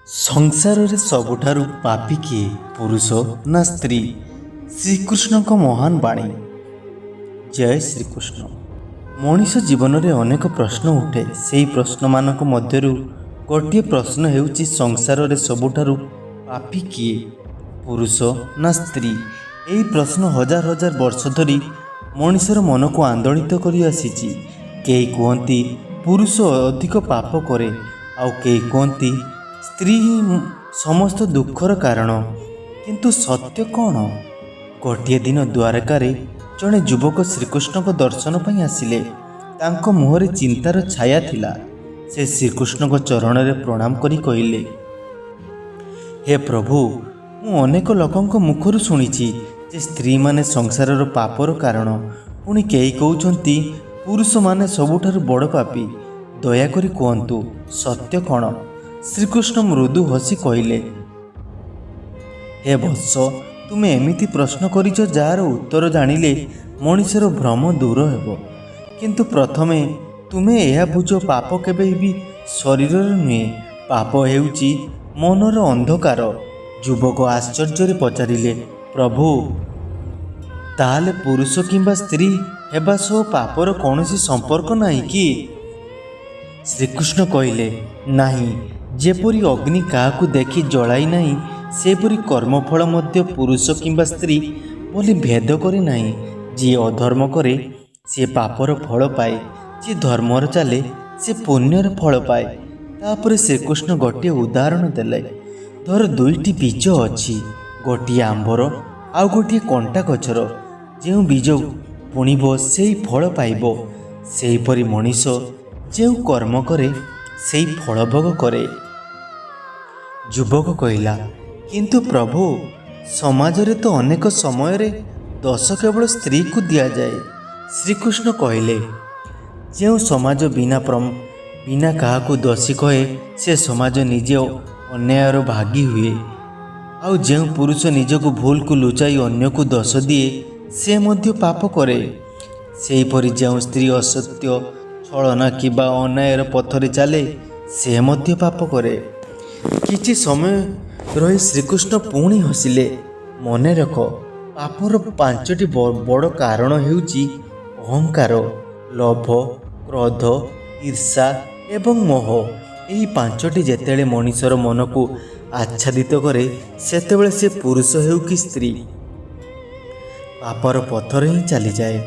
संसार रे सबुठारु पापी किए पुरुष ना स्त्री। श्रीकृष्ण को महान बाणी। जय श्रीकृष्ण। मनीष जीवन में अनेक प्रश्न उठे। से प्रश्न मानक मध्यरु गोटे प्रश्न हेउची संसार रे सबुठारु पापी किए पुरुष ना स्त्री। यही प्रश्न हजार हजार वर्ष धरी मनीषर मन को आंदोलित करी आसीची। केही कहती पुरुष अधिक पाप करे, आउ केही कहती स्त्री ही समस्त दुखर कारण। किंतु सत्य कौन? गोटे दिन द्वारकार जड़े युवक श्रीकृष्ण को दर्शन पर आसिले। तांको मुहरे चिंतार छाया थिला। से श्रीकृष्ण को चरण में प्रणाम करी कहिले, हे प्रभु, मु अनेक लोकों मुखर शुणिछि जे स्त्री माने संसार पापर कारण। पुणी केही कहउछंती पुरुष माने सबुठारु बड़ पापी। दयाकरी कहतु सत्य कौन? श्रीकृष्ण मृदु हसी कहले, हे वत्स, तुमे एमिति प्रश्न करिछ जार उत्तर जानिले मनीषर भ्रम दूर हेबो। किंतु प्रथमे तुमे यह बुझ, पाप केबे भी शरीर नुहे। पाप हेउची मनर अंधकार। युवक आश्चर्य पचारिले, प्रभु, ताले पुरुष किंबा स्त्री हेबा सह पापर कौनसी संपर्क नाही कि? श्रीकृष्ण कहले, नाही। जेपरी अग्नि काहाकू देखि जलाई नाही, सेपरी कर्मफल मध्य पुरुष किंबा स्त्री बोली भेद करे नाही। जी अधर्म करे से पापर फल पाए, जी धर्मर चले से पुण्यर फल पाए। तापर श्रीकृष्ण गोटे उदाहरण देले। धर दुईटी बीज अच्छी, गोटे आंबर आउ गोटे कंटा गछर। जो बीज बुणिब से फल पाइब। सेहीपरि मनीष जो कर्म करे से फल भोग करे। युवक कहला, किंतु प्रभु, समाज रे तो अनेक समय रे दोष केवल स्त्री को दिया जाए। श्रीकृष्ण कहले, जो समाज बिना काहाकू दोषी कहे से समाज निजे अन्यायर भागी हुए। आउ जो पुरुष निजको भूल को लुचाई अन्य को दोष दिए से मध्य पाप करे। सेहीपरि जो स्त्री असत्य छलना किबा अन्यायर पथरे चले से मध्य पाप करे। किछि समय रही श्रीकृष्ण पुणी हसिले, मने रख, पापर पांचटी बड़ कारण हेउची अहंकार, लोभ, क्रोध, ईर्षा एवं मोह। यही पांचटी जेतेले मनीषर मन को आच्छादित करे सेतेबेले से पुरुष हेउ कि स्त्री पापर पथरे ही चली जाए।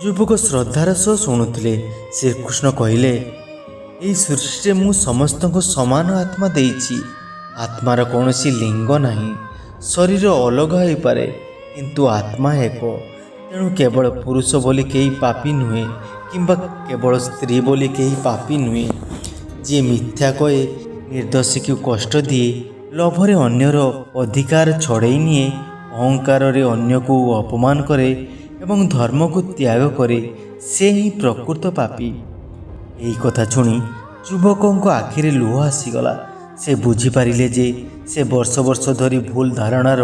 युवक श्रद्धार सह शुणुथिले। श्रीकृष्ण कहले, यही सृष्टि मु समस्त को समान आत्मा देइछि। आत्मार कौनसी लिंग नहीं। शरीर अलग हो पारे किंतु आत्मा एक। तेणु केवल पुरुष बोली कहीं पापी नुहे, किंबा केवल स्त्री बोली कहीं पापी नुहे। जी मिथ्या कहे, निर्दोषी को कष्ट दिए, लोभरे अन्यर अधिकार छड़ई निए, अहंकार रे अन्य को अपमान करे एवं धर्म को त्याग करे, से ही प्रकृत पापी। यही कथा शुणी युवकों आखिरे लुह आसीगला। से बुझीपारे जे से वर्ष वर्ष धरी भूल धारणार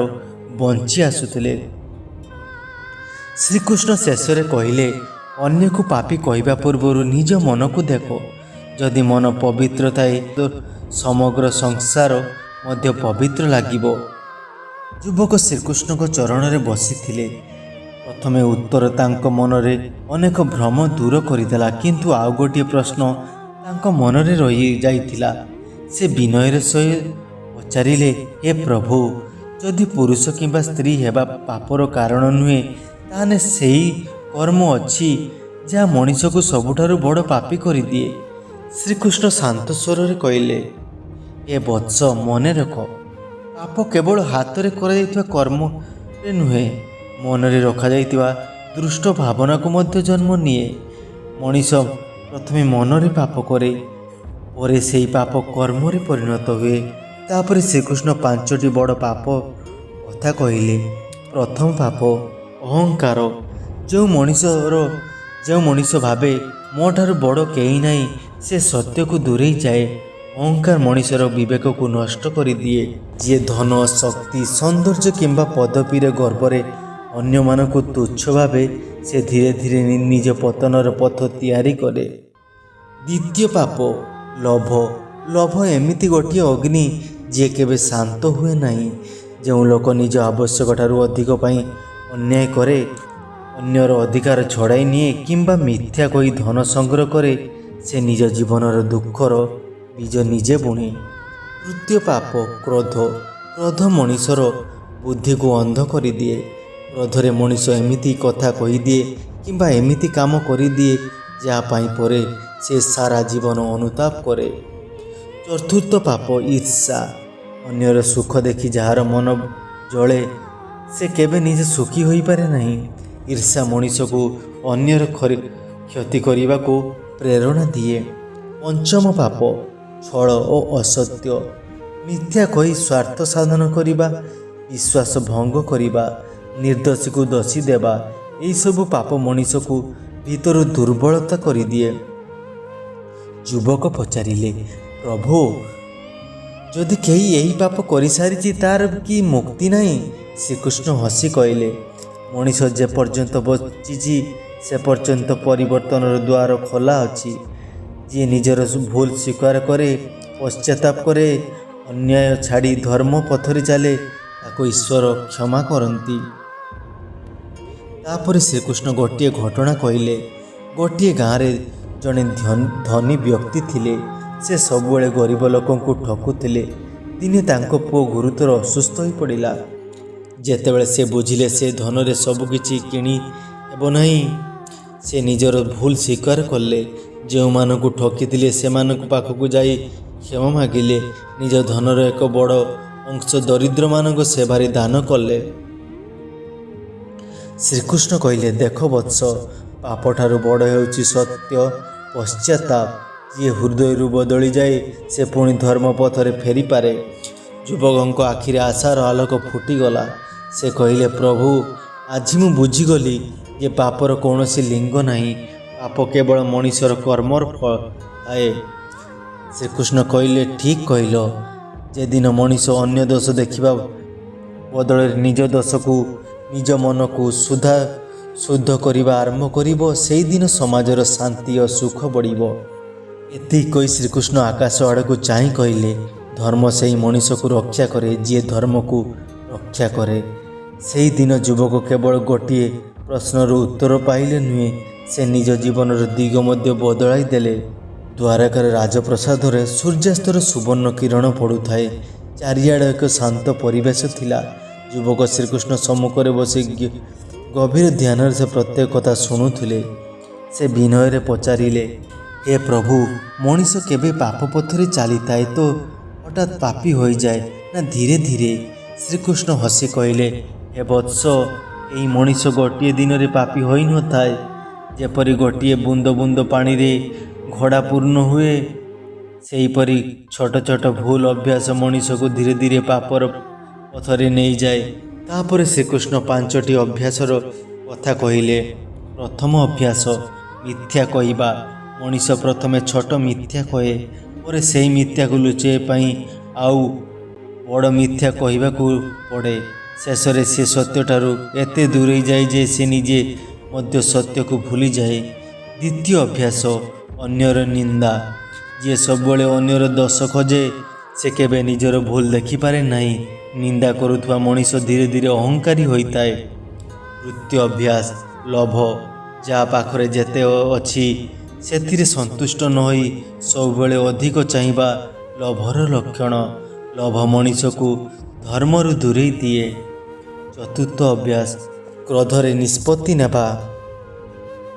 बंची आसुथिले। श्रीकृष्ण शेष कहले, अन्य को पापी कहवा पूर्व निज मन को देख। जदि मन पवित्र थाए तो समग्र संसार मध्य पवित्र लागिबो। युवक श्रीकृष्ण को चरण में बसी। प्रथमे उत्तर तांको मनरे अनेक भ्रम दूर करदेला। किंतु आउ गोटे प्रश्न तांको मनरे रही जाइथिला। से विनयर सहित पचारिले, हे प्रभु, जदि पुरुष किंबा स्त्री हेबा पापर कारण नुहे, ताने सेही कर्म अच्छी जहाँ मनीष को सबुठारु बड़ पापी कर दिए। श्रीकृष्ण शांत स्वर रे कहले, हे वत्स, मने रख, पाप केवल हाथ रे करा कर्म रे नुहे, मनरे रखा जाइतिबा दुष्ट भावना को मध्य जन्म निए। मनीष प्रथमे मनरे पाप करे, परे सेही पाप कर्म रे परिणत हुए। तापर श्रीकृष्ण पांचटी बड़ पाप कथा कहले। प्रथम पाप अहंकार। जो मनीष भावे मो ठारू बड़ केही नहीं, से सत्य को दूरेई जाए। अहंकार मनीषर विवेक को नष्ट कर दिए। जे धन, शक्ति, सौंदर्य किंबा पदवी रे गर्व अन्य मान को तुच्छ भावे, से धीरे धीरे निज पतनर पथ तैयारी करे। द्वितीय पाप लोभ। ଲୋଭ ଏମିତି ଗୋଟିଏ ଅଗ୍ନି ଯିଏ କେବେ ଶାନ୍ତ ହୁଏ ନାହିଁ। ଯେଉଁ ଲୋକ ନିଜ ଆବଶ୍ୟକଠାରୁ ଅଧିକ ପାଇଁ ଅନ୍ୟାୟ କରେ, ଅନ୍ୟର ଅଧିକାର ଛଡ଼ାଇ ନିଏ କିମ୍ବା ମିଥ୍ୟା କହି ଧନ ସଂଗ୍ରହ କରେ, ସେ ନିଜ ଜୀବନର ଦୁଃଖର ବୀଜ ନିଜେ ବୁଣେ। ତୃତୀୟ ପାପ କ୍ରୋଧ। କ୍ରୋଧ ମଣିଷର ବୁଦ୍ଧିକୁ ଅନ୍ଧ କରିଦିଏ। କ୍ରୋଧରେ ମଣିଷ ଏମିତି କଥା କହିଦିଏ କିମ୍ବା ଏମିତି କାମ କରିଦିଏ ଯାହା ପାଇଁ ପରେ ସେ ସାରା ଜୀବନ ଅନୁତାପ କରେ। ଚତୁର୍ଥ ପାପ ଈର୍ଷା। ଅନ୍ୟର ସୁଖ ଦେଖି ଯାହାର ମନ ଜଳେ ସେ କେବେ ନିଜେ ସୁଖୀ ହୋଇପାରେ ନାହିଁ। ଈର୍ଷା ମଣିଷକୁ ଅନ୍ୟର କ୍ଷତି କରିବାକୁ ପ୍ରେରଣା ଦିଏ। ପଞ୍ଚମ ପାପ ଛଳ ଓ ଅସତ୍ୟ। ମିଥ୍ୟା କହି ସ୍ୱାର୍ଥ ସାଧନ କରିବା, ବିଶ୍ୱାସ ଭଙ୍ଗ କରିବା, ନିର୍ଦ୍ଦୋଷୀକୁ ଦୋଷୀ ଦେବା, ଏହିସବୁ ପାପ ମଣିଷକୁ ଭିତରୁ ଦୁର୍ବଳତା କରିଦିଏ। ଯୁବକ ପଚାରିଲେ, ପ୍ରଭୁ, ଯଦି କେହି ଏହି ପାପ କରିସାରିଛି ତାର କି ମୁକ୍ତି ନାହିଁ? ଶ୍ରୀକୃଷ୍ଣ ହସି କହିଲେ, ମଣିଷ ଯେ ପର୍ଯ୍ୟନ୍ତ ବଞ୍ଚିଛି ସେ ପର୍ଯ୍ୟନ୍ତ ପରିବର୍ତ୍ତନର ଦ୍ୱାର ଖୋଲା ଅଛି। ଯିଏ ନିଜର ଭୁଲ ସ୍ୱୀକାର କରେ, ପଶ୍ଚାତାପ କରେ, ଅନ୍ୟାୟ ଛାଡ଼ି ଧର୍ମ ପଥରେ ଚାଲେ, ତାକୁ ଈଶ୍ୱର କ୍ଷମା କରନ୍ତି। ତାପରେ ଶ୍ରୀକୃଷ୍ଣ ଗୋଟିଏ ଘଟଣା କହିଲେ। ଗୋଟିଏ ଗାଁରେ ଜଣେ ଧନୀ ବ୍ୟକ୍ତି ଥିଲେ। ସେ ସବୁବେଳେ ଗରିବ ଲୋକଙ୍କୁ ଠକୁଥିଲେ। ଦିନେ ତାଙ୍କ ପୁଅ ଗୁରୁତର ଅସୁସ୍ଥ ହୋଇପଡ଼ିଲା। ଯେତେବେଳେ ସେ ବୁଝିଲେ ସେ ଧନରେ ସବୁକିଛି କିଣି ହେବ ନାହିଁ, ସେ ନିଜର ଭୁଲ ସ୍ୱୀକାର କଲେ। ଯେଉଁମାନଙ୍କୁ ଠକିଥିଲେ ସେମାନଙ୍କ ପାଖକୁ ଯାଇ କ୍ଷମା ମାଗିଲେ। ନିଜ ଧନର ଏକ ବଡ଼ ଅଂଶ ଦରିଦ୍ରମାନଙ୍କ ସେବାରେ ଦାନ କଲେ। ଶ୍ରୀକୃଷ୍ଣ କହିଲେ, ଦେଖ ବତ୍ସ, ପାପଠାରୁ ବଡ଼ ହେଉଛି ସତ୍ୟ ପଶ୍ଚାତାପ। ଯିଏ ହୃଦୟରୁ ବଦଳିଯାଏ ସେ ପୁଣି ଧର୍ମ ପଥରେ ଫେରିପାରେ। ଯୁବକଙ୍କ ଆଖିରେ ଆଶାର ଆଲୋକ ଫୁଟିଗଲା। ସେ କହିଲେ, ପ୍ରଭୁ, ଆଜି ମୁଁ ବୁଝିଗଲି ଯେ ପାପର କୌଣସି ଲିଙ୍ଗ ନାହିଁ। ପାପ କେବଳ ମଣିଷର କର୍ମର ଫଳ ଥାଏ। ଶ୍ରୀକୃଷ୍ଣ କହିଲେ, ଠିକ୍ କହିଲ। ଯେଦିନ ମଣିଷ ଅନ୍ୟ ଦୋଷ ଦେଖିବା ବଦଳରେ ନିଜ ଦୋଷକୁ, ନିଜ ମନକୁ ଶୁଦ୍ଧ କରିବା ଆରମ୍ଭ କରିବ, ସେହିଦିନ ସମାଜର ଶାନ୍ତି ଓ ସୁଖ ବଢ଼ିବ। ଏତିକି କହି ଶ୍ରୀକୃଷ୍ଣ ଆକାଶ ଆଡ଼କୁ ଚାହିଁ କହିଲେ, ଧର୍ମ ସେହି ମଣିଷକୁ ରକ୍ଷା କରେ ଯିଏ ଧର୍ମକୁ ରକ୍ଷା କରେ। ସେହିଦିନ ଯୁବକ କେବଳ ଗୋଟିଏ ପ୍ରଶ୍ନର ଉତ୍ତର ପାଇଲେ ନୁହେଁ, ସେ ନିଜ ଜୀବନର ଦିଗ ମଧ୍ୟ ବଦଳାଇ ଦେଲେ। ଦ୍ୱାରକାର ରାଜପ୍ରସାଦରେ ସୂର୍ଯ୍ୟାସ୍ତର ସୁବର୍ଣ୍ଣ କିରଣ ପଡ଼ୁଥାଏ। ଚାରିଆଡ଼େ ଏକ ଶାନ୍ତ ପରିବେଶ ଥିଲା। ଯୁବକ ଶ୍ରୀକୃଷ୍ଣ ସମ୍ମୁଖରେ ବସି ଗଭୀର ଧ୍ୟାନରେ ସେ ପ୍ରତ୍ୟେକ କଥା ଶୁଣୁଥିଲେ। ସେ ବିନୟରେ ପଚାରିଲେ, ହେ ପ୍ରଭୁ, ମଣିଷ କେବେ ପାପ ପଥରେ ଚାଲିଥାଏ ତ ହଠାତ୍ ପାପୀ ହୋଇଯାଏ ନା ଧୀରେ ଧୀରେ? ଶ୍ରୀକୃଷ୍ଣ ହସି କହିଲେ, ହେ ବତ୍ସ, ଏହି ମଣିଷ ଗୋଟିଏ ଦିନରେ ପାପୀ ହୋଇନଥାଏ। ଯେପରି ଗୋଟିଏ ବୁନ୍ଦ ବୁନ୍ଦ ପାଣିରେ ଘଡ଼ା ପୂର୍ଣ୍ଣ ହୁଏ, ସେହିପରି ଛୋଟ ଛୋଟ ଭୁଲ ଅଭ୍ୟାସ ମଣିଷକୁ ଧୀରେ ଧୀରେ ପାପର ପଥରେ ନେଇଯାଏ। ତାପରେ ଶ୍ରୀକୃଷ୍ଣ 5ଟି ଅଭ୍ୟାସର କଥା କହିଲେ। ପ୍ରଥମ ଅଭ୍ୟାସ, ମିଥ୍ୟା କହିବା। ମଣିଷ ପ୍ରଥମେ ଛୋଟ ମିଥ୍ୟା କହେ, ପରେ ସେହି ମିଥ୍ୟାକୁ ଲୁଚାଇବା ପାଇଁ ଆଉ ବଡ଼ ମିଥ୍ୟା କହିବାକୁ ପଡ଼େ। ଶେଷରେ ସେ ସତ୍ୟଠାରୁ ଏତେ ଦୂରେଇ ଯାଏ ଯେ ସେ ନିଜେ ମଧ୍ୟ ସତ୍ୟକୁ ଭୁଲିଯାଏ। ଦ୍ୱିତୀୟ ଅଭ୍ୟାସ, ଅନ୍ୟର ନିନ୍ଦା। ଯିଏ ସବୁବେଳେ ଅନ୍ୟର ଦୋଷ ଖୋଜେ ସେ କେବେ ନିଜର ଭୁଲ ଦେଖିପାରେ ନାହିଁ। ନିନ୍ଦା କରୁଥିବା ମଣିଷ ଧୀରେ ଧୀରେ ଅହଙ୍କାରୀ ହୋଇଥାଏ। ତୃତୀୟ ଅଭ୍ୟାସ, ଲୋଭ। ଯାହା ପାଖରେ ଯେତେ ଅଛି ସେଥିରେ ସନ୍ତୁଷ୍ଟ ନ ହୋଇ ସବୁବେଳେ ଅଧିକ ଚାହିଁବା ଲୋଭର ଲକ୍ଷଣ। ଲୋଭ ମଣିଷକୁ ଧର୍ମରୁ ଦୂରେଇ ଦିଏ। ଚତୁର୍ଥ ଅଭ୍ୟାସ, କ୍ରୋଧରେ ନିଷ୍ପତ୍ତି ନେବା।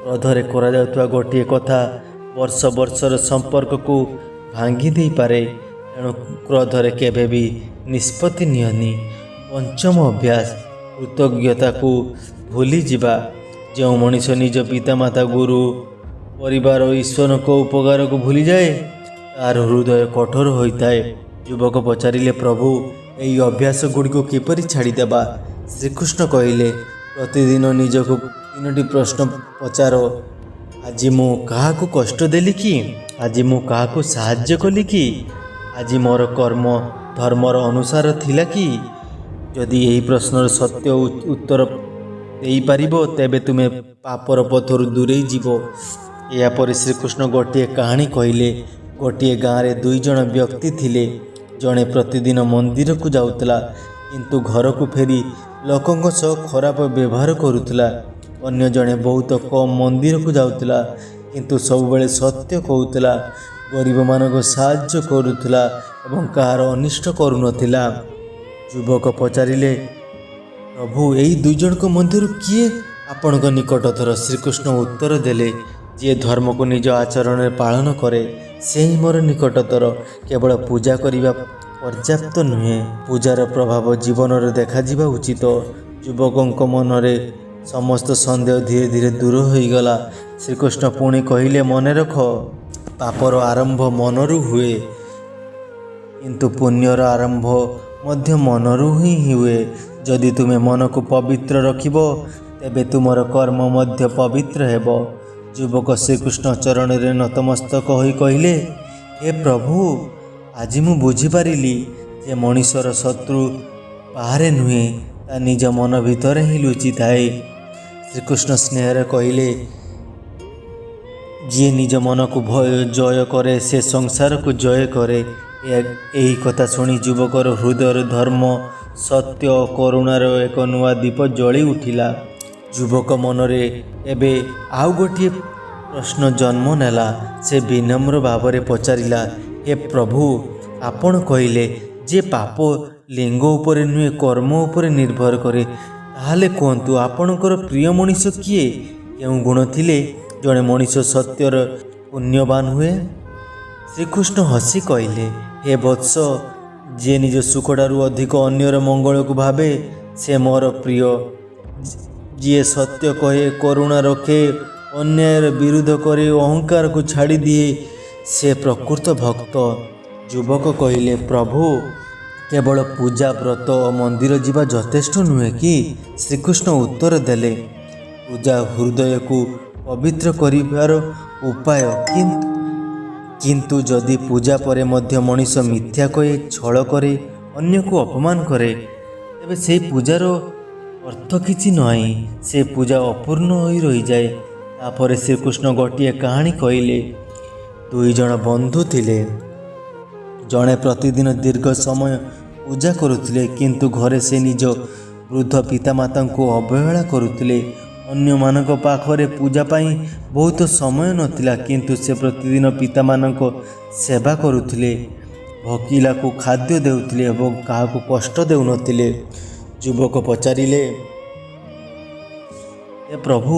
କ୍ରୋଧରେ କରାଯାଉଥିବା ଗୋଟିଏ କଥା ବର୍ଷ ବର୍ଷର ସମ୍ପର୍କକୁ ଭାଙ୍ଗି ଦେଇପାରେ। ତେଣୁ କ୍ରୋଧରେ କେବେ ବି ନିଷ୍ପତ୍ତି ନିଅନି। ପଞ୍ଚମ ଅଭ୍ୟାସ, କୃତଜ୍ଞତାକୁ ଭୁଲିଯିବା। ଯେଉଁ ମଣିଷ ନିଜ ପିତାମାତା, ଗୁରୁ, ପରିବାର ଓ ଈଶ୍ୱରଙ୍କ ଉପକାରକୁ ଭୁଲିଯାଏ ତାର ହୃଦୟ କଠୋର ହୋଇଥାଏ। ଯୁବକ ପଚାରିଲେ, ପ୍ରଭୁ, ଏହି ଅଭ୍ୟାସ ଗୁଡ଼ିକୁ କିପରି ଛାଡ଼ିଦେବା? ଶ୍ରୀକୃଷ୍ଣ କହିଲେ, ପ୍ରତିଦିନ ନିଜକୁ 3ଟି ପ୍ରଶ୍ନ ପଚାର। ଆଜି ମୁଁ କାହାକୁ କଷ୍ଟ ଦେଲି କି? ଆଜି ମୁଁ କାହାକୁ ସାହାଯ୍ୟ କଲି କି? ଆଜି ମୋର କର୍ମ ଧର୍ମର ଅନୁସାର ଥିଲା କି? ଯଦି ଏହି ପ୍ରଶ୍ନର ସତ୍ୟ ଉତ୍ତର ଦେଇପାରିବ ତେବେ ତୁମେ ପାପର ପଥରୁ ଦୂରେଇ ଯିବ। ଏହାପରେ ଶ୍ରୀକୃଷ୍ଣ ଗୋଟିଏ କାହାଣୀ କହିଲେ। ଗୋଟିଏ ଗାଁରେ 2 ଜଣ ବ୍ୟକ୍ତି ଥିଲେ। ଜଣେ ପ୍ରତିଦିନ ମନ୍ଦିରକୁ ଯାଉଥିଲା କିନ୍ତୁ ଘରକୁ ଫେରି ଲୋକଙ୍କ ସହ ଖରାପ ବ୍ୟବହାର କରୁଥିଲା। ଅନ୍ୟ ଜଣେ ବହୁତ କମ୍ ମନ୍ଦିରକୁ ଯାଉଥିଲା କିନ୍ତୁ ସବୁବେଳେ ସତ୍ୟ କହୁଥିଲା, ଗରିବମାନଙ୍କୁ ସାହାଯ୍ୟ କରୁଥିଲା ଏବଂ କାହାର ଅନିଷ୍ଟ କରୁନଥିଲା। ଯୁବକ ପଚାରିଲେ, ପ୍ରଭୁ, ଏହି 2 ଜଣଙ୍କ ମଧ୍ୟରୁ କିଏ ଆପଣଙ୍କ ନିକଟତର? ଶ୍ରୀକୃଷ୍ଣ ଉତ୍ତର ଦେଲେ, ଯିଏ ଧର୍ମକୁ ନିଜ ଆଚରଣରେ ପାଳନ କରେ ସେ ହିଁ ମୋର ନିକଟତର। କେବଳ ପୂଜା କରିବା ପର୍ଯ୍ୟାପ୍ତ ନୁହେଁ, ପୂଜାର ପ୍ରଭାବ ଜୀବନରେ ଦେଖାଯିବା ଉଚିତ। ଯୁବକଙ୍କ ମନରେ ସମସ୍ତ ସନ୍ଦେହ ଧୀରେ ଧୀରେ ଦୂର ହୋଇଗଲା। ଶ୍ରୀକୃଷ୍ଣ ପୁଣି କହିଲେ, ମନେ ରଖ, ପାପର ଆରମ୍ଭ ମନରୁ ହୁଏ କିନ୍ତୁ ପୁଣ୍ୟର ଆରମ୍ଭ ମଧ୍ୟ ମନରୁ ହିଁ ହୁଏ। ଯଦି ତୁମେ ମନକୁ ପବିତ୍ର ରଖିବ ତେବେ ତୁମର କର୍ମ ମଧ୍ୟ ପବିତ୍ର ହେବ। ଯୁବକ ଶ୍ରୀକୃଷ୍ଣ ଚରଣରେ ନତମସ୍ତକ ହୋଇ କହିଲେ, ହେ ପ୍ରଭୁ, ଆଜି ମୁଁ ବୁଝିପାରିଲି ଯେ ମଣିଷର ଶତ୍ରୁ ବାହାରେ ନୁହେଁ, ତା ନିଜ ମନ ଭିତରେ ହିଁ ଲୁଚିଥାଏ। ଶ୍ରୀକୃଷ୍ଣ ସ୍ନେହରେ କହିଲେ, ଯିଏ ନିଜ ମନକୁ ଜୟ କରେ ସେ ସଂସାରକୁ ଜୟ କରେ। ଏହି କଥା ଶୁଣି ଯୁବକର ହୃଦୟରେ ଧର୍ମ, ସତ୍ୟ ଓ କରୁଣାର ଏକ ନୂଆ ଦୀପ ଜଳି ଉଠିଲା। ଯୁବକ ମନରେ ଏବେ ଆଉ ଗୋଟିଏ ପ୍ରଶ୍ନ ଜନ୍ମ ନେଲା। ସେ ବିନମ୍ର ଭାବରେ ପଚାରିଲା, ହେ ପ୍ରଭୁ, ଆପଣ କହିଲେ ଯେ ପାପ ଲିଙ୍ଗ ଉପରେ ନୁହେଁ କର୍ମ ଉପରେ ନିର୍ଭର କରେ। ତାହେଲେ କୁହନ୍ତୁ, ଆପଣଙ୍କର ପ୍ରିୟ ମଣିଷ କିଏ? କେଉଁ ଗୁଣ ଥିଲେ ଜଣେ ମଣିଷ ସତ୍ୟର ପୁଣ୍ୟବାନ ହୁଏ? ଶ୍ରୀକୃଷ୍ଣ ହସି କହିଲେ, ହେ ବତ୍ସ, ଯିଏ ନିଜ ସୁଖଠାରୁ ଅଧିକ ଅନ୍ୟର ମଙ୍ଗଳକୁ ଭାବେ ସେ ମୋର ପ୍ରିୟ। ଯିଏ ସତ୍ୟ କହେ, କରୁଣା ରଖେ, ଅନ୍ୟାୟର ବିରୋଧ କରେ, ଅହଙ୍କାରକୁ ଛାଡ଼ିଦିଏ, ସେ ପ୍ରକୃତ ଭକ୍ତ। ଯୁବକ କହିଲେ, ପ୍ରଭୁ, କେବଳ ପୂଜା, ବ୍ରତ ଓ ମନ୍ଦିର ଯିବା ଯଥେଷ୍ଟ ନୁହେଁ କି? ଶ୍ରୀକୃଷ୍ଣ ଉତ୍ତର ଦେଲେ, ପୂଜା ହୃଦୟକୁ ପବିତ୍ର କରିବାର ଉପାୟ, କିନ୍ତୁ ଯଦି ପୂଜା ପରେ ମଧ୍ୟ ମଣିଷ ମିଥ୍ୟା କହେ, ଛଳ କରେ, ଅନ୍ୟକୁ ଅପମାନ କରେ, ତେବେ ସେହି ପୂଜାର ଅର୍ଥ କିଛି ନାହିଁ। ସେ ପୂଜା ଅପୂର୍ଣ୍ଣ ହୋଇ ରହିଯାଏ। ତାପରେ ଶ୍ରୀକୃଷ୍ଣ ଗୋଟିଏ କାହାଣୀ କହିଲେ। 2 ଜଣ ବନ୍ଧୁ ଥିଲେ। ଜଣେ ପ୍ରତିଦିନ ଦୀର୍ଘ ସମୟ ପୂଜା କରୁଥିଲେ କିନ୍ତୁ ଘରେ ସେ ନିଜ ବୃଦ୍ଧ ପିତାମାତାଙ୍କୁ ଅବହେଳା କରୁଥିଲେ। ଅନ୍ୟମାନଙ୍କ ପାଖରେ ପୂଜା ପାଇଁ ବହୁତ ସମୟ ନଥିଲା କିନ୍ତୁ ସେ ପ୍ରତିଦିନ ପିତାମାନଙ୍କ ସେବା କରୁଥିଲେ, ଭୋକିଲାକୁ ଖାଦ୍ୟ ଦେଉଥିଲେ ଏବଂ କାହାକୁ କଷ୍ଟ ଦେଉନଥିଲେ। ଯୁବକ ପଚାରିଲେ, ହେ ପ୍ରଭୁ,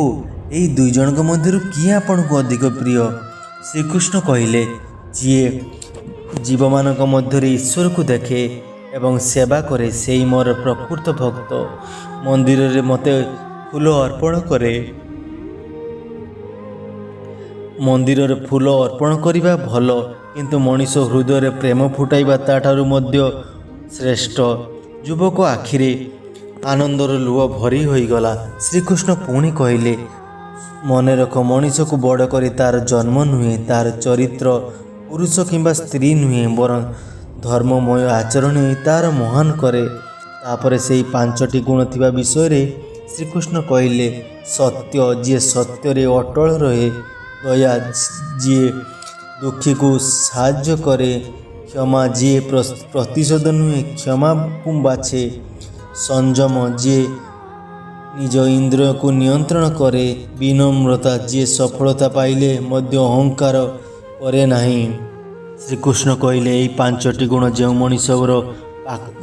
ଏହି 2 ଜଣଙ୍କ ମଧ୍ୟରୁ କିଏ ଆପଣଙ୍କୁ ଅଧିକ ପ୍ରିୟ? ଶ୍ରୀକୃଷ୍ଣ କହିଲେ, ଯିଏ ଜୀବମାନଙ୍କ ମଧ୍ୟରେ ଈଶ୍ୱରକୁ ଦେଖେ ଏବଂ ସେବା କରେ ସେହି ମୋର ପ୍ରକୃତ ଭକ୍ତ। ମନ୍ଦିରରେ ମୋତେ ଫୁଲ ଅର୍ପଣ କରେ। ମନ୍ଦିରରେ ଫୁଲ ଅର୍ପଣ କରିବା ଭଲ, କିନ୍ତୁ ମଣିଷ ହୃଦୟରେ ପ୍ରେମ ଫୁଟାଇବା ତାଠାରୁ ମଧ୍ୟ ଶ୍ରେଷ୍ଠ। ଯୁବକ ଆଖିରେ ଆନନ୍ଦର ଲୁହ ଭରି ହୋଇଗଲା। ଶ୍ରୀକୃଷ୍ଣ ପୁଣି କହିଲେ, ମନେ ରଖ, ମଣିଷକୁ ବଡ଼ କରି ତାର ଜନ୍ମ ନୁହେଁ, ତାର ଚରିତ୍ର, ପୁରୁଷ କିମ୍ବା ସ୍ତ୍ରୀ ନୁହେଁ, ବରଂ ଧର୍ମମୟ ଆଚରଣ ହିଁ ତାର ମହାନ କରେ। ତାପରେ ସେହି 5ଟି ଗୁଣ ଥିବା ବିଷୟରେ ଶ୍ରୀକୃଷ୍ଣ କହିଲେ, ସତ୍ୟ, ଯିଏ ସତ୍ୟରେ ଅଟଳ ରହେ, ଦୟା, ଯିଏ ଦୁଃଖୀକୁ ସାହାଯ୍ୟ କରେ, କ୍ଷମା, ଯିଏ ପ୍ରତିଶୋଧ ନୁହେଁ କ୍ଷମାକୁ ବାଛେ, ସଂଯମ, ଯିଏ ନିଜ ଇନ୍ଦ୍ରିୟକୁ ନିୟନ୍ତ୍ରଣ କରେ, ବିନମ୍ରତା, ଯିଏ ସଫଳତା ପାଇଲେ ମଧ୍ୟ ଅହଙ୍କାର କରେ ନାହିଁ। ଶ୍ରୀକୃଷ୍ଣ କହିଲେ, ଏହି 5ଟି ଗୁଣ ଯେଉଁ ମଣିଷର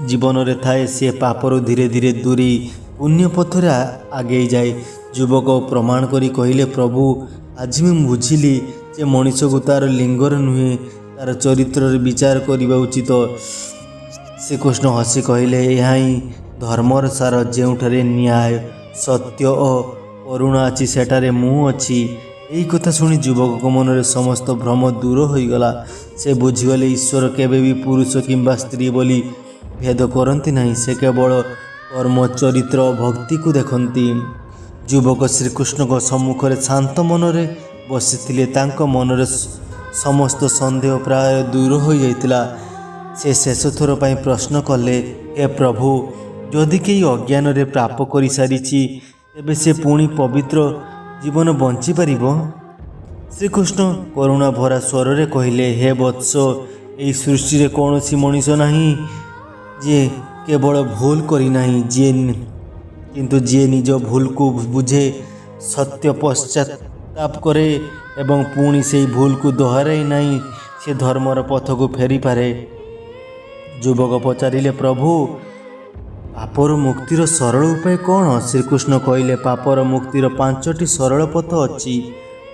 ଜୀବନରେ ଥାଏ ସେ ପାପରୁ ଧୀରେ ଧୀରେ ଦୂରେଇ ପୁଣ୍ୟ ପଥରେ ଆଗେଇ ଯାଏ। ଯୁବକ ପ୍ରମାଣ କରି କହିଲେ, ପ୍ରଭୁ, ଆଜି ମୁଁ ବୁଝିଲି ଯେ ମଣିଷକୁ ତାର ଲିଙ୍ଗର ନୁହେଁ ତାର ଚରିତ୍ରରେ ବିଚାର କରିବା ଉଚିତ। ଶ୍ରୀକୃଷ୍ଣ ହସି କହିଲେ, ଏହା ହିଁ ଧର୍ମର ସାର। ଯେଉଁଠାରେ ନ୍ୟାୟ, ସତ୍ୟ ଓ କରୁଣା ଅଛି ସେଠାରେ ମୁଁ ଅଛି। ଏହି କଥା ଶୁଣି ଯୁବକଙ୍କ ମନରେ ସମସ୍ତ ଭ୍ରମ ଦୂର ହୋଇଗଲା। ସେ ବୁଝିଗଲେ ଈଶ୍ୱର କେବେ ବି ପୁରୁଷ କିମ୍ବା ସ୍ତ୍ରୀ ବୋଲି ଭେଦ କରନ୍ତି ନାହିଁ। ସେ କେବଳ କର୍ମ, ଚରିତ୍ର ଓ ଭକ୍ତିକୁ ଦେଖନ୍ତି। ଯୁବକ ଶ୍ରୀକୃଷ୍ଣଙ୍କ ସମ୍ମୁଖରେ ଶାନ୍ତ ମନରେ ବସିଥିଲେ। ତାଙ୍କ ମନରେ ସମସ୍ତ ସନ୍ଦେହ ପ୍ରାୟ ଦୂର ହୋଇଯାଇଥିଲା। ସେ ଶେଷ ଥର ପାଇଁ ପ୍ରଶ୍ନ କଲେ, ହେ ପ୍ରଭୁ, ଯଦି କେହି ଅଜ୍ଞାନରେ ପାପ କରିସାରିଛି ତେବେ ସେ ପୁଣି ପବିତ୍ର ଜୀବନ ବଞ୍ଚିପାରିବ? ଶ୍ରୀକୃଷ୍ଣ କରୁଣା ଭରା ସ୍ୱରରେ କହିଲେ, ହେ ବତ୍ସ, ଏହି ସୃଷ୍ଟିରେ କୌଣସି ମଣିଷ ନାହିଁ ଯିଏ କେବଳ ଭୁଲ କରିନାହିଁ, କିନ୍ତୁ ଯିଏ ନିଜ ଭୁଲକୁ ବୁଝେ, ସତ୍ୟ ପଶ୍ଚାତାପ କରେ ଏବଂ ପୁଣି ସେହି ଭୁଲକୁ ଦୋହରାଇ ନାହିଁ, ସେ ଧର୍ମର ପଥକୁ ଫେରିପାରେ। ଯୁବକ ପଚାରିଲେ, ପ୍ରଭୁ, ପାପର ମୁକ୍ତିର ସରଳ ଉପାୟ କ'ଣ? ଶ୍ରୀକୃଷ୍ଣ କହିଲେ, ପାପର ମୁକ୍ତିର 5ଟି ସରଳ ପଥ ଅଛି।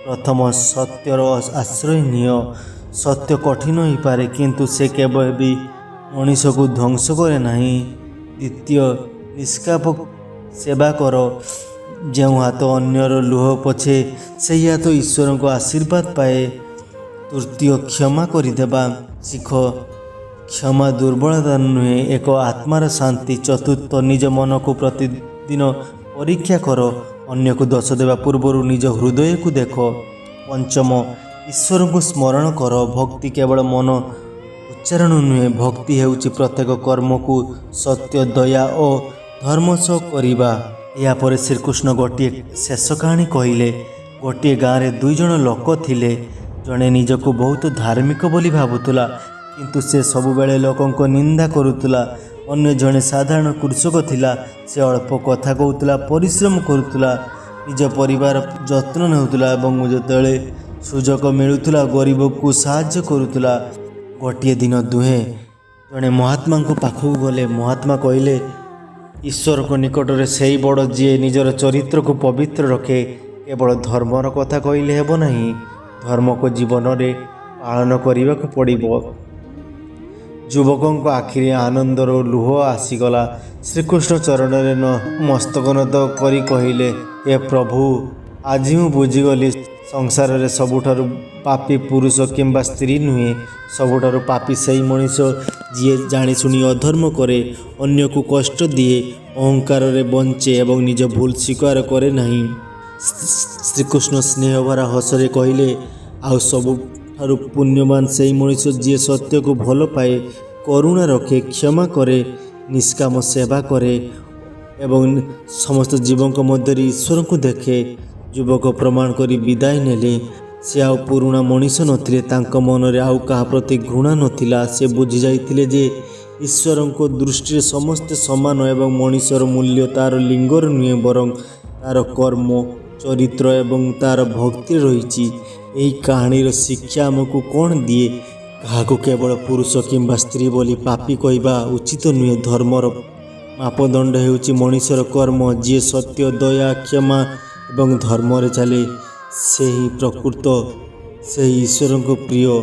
ପ୍ରଥମ, ସତ୍ୟର ଆଶ୍ରୟ ନିଅ। ସତ୍ୟ କଠିନ ହୋଇପାରେ, କିନ୍ତୁ ସେ କେବେ ବି ମଣିଷକୁ ଧ୍ୱଂସ କରେ ନାହିଁ। ଦ୍ୱିତୀୟ, ନିଷ୍ପାପ ସେବା କର। ଯେଉଁ ହାତ ଅନ୍ୟର ଲୁହ ପୋଛେ, ସେହି ହାତ ଈଶ୍ୱରଙ୍କ ଆଶୀର୍ବାଦ ପାଏ। ତୃତୀୟ, କ୍ଷମା କରିଦେବା ଶିଖ। କ୍ଷମା ଦୁର୍ବଳତା ନୁହେଁ, ଏକ ଆତ୍ମାର ଶାନ୍ତି। ଚତୁର୍ଥ, ନିଜ ମନକୁ ପ୍ରତିଦିନ ପରୀକ୍ଷା କର। ଅନ୍ୟକୁ ଦୋଷ ଦେବା ପୂର୍ବରୁ ନିଜ ହୃଦୟକୁ ଦେଖ। ପଞ୍ଚମ, ଈଶ୍ୱରଙ୍କୁ ସ୍ମରଣ କର। ଭକ୍ତି କେବଳ ମନ ଉଚ୍ଚାରଣ ନୁହେଁ, ଭକ୍ତି ହେଉଛି ପ୍ରତ୍ୟେକ କର୍ମକୁ ସତ୍ୟ, ଦୟା ଓ ଧର୍ମ ସହ କରିବା। ଏହାପରେ ଶ୍ରୀକୃଷ୍ଣ ଗୋଟିଏ ଶେଷ କାହାଣୀ କହିଲେ। ଗୋଟିଏ ଗାଁରେ 2 ଜଣ ଲୋକ ଥିଲେ। ଜଣେ ନିଜକୁ ବହୁତ ଧାର୍ମିକ ବୋଲି ଭାବୁଥିଲା, କିନ୍ତୁ ସେ ସବୁବେଳେ ଲୋକଙ୍କ ନିନ୍ଦା କରୁଥିଲା। ଅନ୍ୟ ଜଣେ ସାଧାରଣ କୃଷକ ଥିଲା। ସେ ଅଳ୍ପ କଥା କହୁଥିଲା, ପରିଶ୍ରମ କରୁଥିଲା, ନିଜ ପରିବାର ଯତ୍ନ ନେଉଥିଲା ଏବଂ ଯେତେବେଳେ ସୁଯୋଗ ମିଳୁଥିଲା ଗରିବକୁ ସାହାଯ୍ୟ କରୁଥିଲା। ଗୋଟିଏ ଦିନ ଦୁହେଁ ଜଣେ ମହାତ୍ମାଙ୍କ ପାଖକୁ ଗଲେ। ମହାତ୍ମା କହିଲେ, ଈଶ୍ୱରଙ୍କ ନିକଟରେ ସେହି ବଡ଼ ଯିଏ ନିଜର ଚରିତ୍ରକୁ ପବିତ୍ର ରଖେ। କେବଳ ଧର୍ମର କଥା କହିଲେ ହେବ ନାହିଁ, ଧର୍ମକୁ ଜୀବନରେ ପାଳନ କରିବାକୁ ପଡ଼ିବ। ଯୁବକଙ୍କ ଆଖିରେ ଆନନ୍ଦର ଲୁହ ଆସିଗଲା। ଶ୍ରୀକୃଷ୍ଣ ଚରଣରେ ମସ୍ତକ ନତ କରି କହିଲେ, ହେ ପ୍ରଭୁ, ଆଜି ମୁଁ ବୁଝିଗଲି, ସଂସାରରେ ସବୁଠାରୁ ପାପୀ ପୁରୁଷ କିମ୍ବା ସ୍ତ୍ରୀ ନୁହେଁ, ସବୁଠାରୁ ପାପୀ ସେହି ମଣିଷ ଯିଏ ଜାଣିଶୁଣି ଅଧର୍ମ କରେ, ଅନ୍ୟକୁ କଷ୍ଟ ଦିଏ, ଅହଙ୍କାରରେ ବଞ୍ଚେ ଏବଂ ନିଜ ଭୁଲ ସ୍ୱୀକାର କରେ ନାହିଁ। ଶ୍ରୀକୃଷ୍ଣ ସ୍ନେହଭରା ହସରେ କହିଲେ, ଆଉ ସବୁଠାରୁ ପୁଣ୍ୟବାନ ସେହି ମଣିଷ ଯିଏ ସତ୍ୟକୁ ଭଲ ପାଏ, କରୁଣା ରଖେ, କ୍ଷମା କରେ, ନିଷ୍କାମ ସେବା କରେ ଏବଂ ସମସ୍ତ ଜୀବଙ୍କ ମଧ୍ୟରେ ଈଶ୍ୱରଙ୍କୁ ଦେଖେ। ଯୁବକ ପ୍ରମାଣ କରି ବିଦାୟ ନେଲେ। ସେ ଆଉ ପୁରୁଣା ମଣିଷ ନଥିଲେ। ତାଙ୍କ ମନରେ ଆଉ କାହା ପ୍ରତି ଘୃଣା ନଥିଲା। ସେ ବୁଝିଯାଇଥିଲେ ଯେ ଈଶ୍ୱରଙ୍କ ଦୃଷ୍ଟିରେ ସମସ୍ତେ ସମାନ ଏବଂ ମଣିଷର ମୂଲ୍ୟ ତା'ର ଲିଙ୍ଗର ନୁହେଁ, ବରଂ ତା'ର କର୍ମ, ଚରିତ୍ର ଏବଂ ତା'ର ଭକ୍ତିରେ ରହିଛି। ଏହି କାହାଣୀର ଶିକ୍ଷା ଆମକୁ କ'ଣ ଦିଏ? କାହାକୁ କେବଳ ପୁରୁଷ କିମ୍ବା ସ୍ତ୍ରୀ ବୋଲି ପାପୀ କହିବା ଉଚିତ ନୁହେଁ। ଧର୍ମର ମାପଦଣ୍ଡ ହେଉଛି ମଣିଷର କର୍ମ। ଯିଏ ସତ୍ୟ, ଦୟା, କ୍ଷମା ଏବଂ ଧର୍ମରେ ଚାଲେ, ସେହି ଈଶ୍ୱରଙ୍କ ପ୍ରିୟ।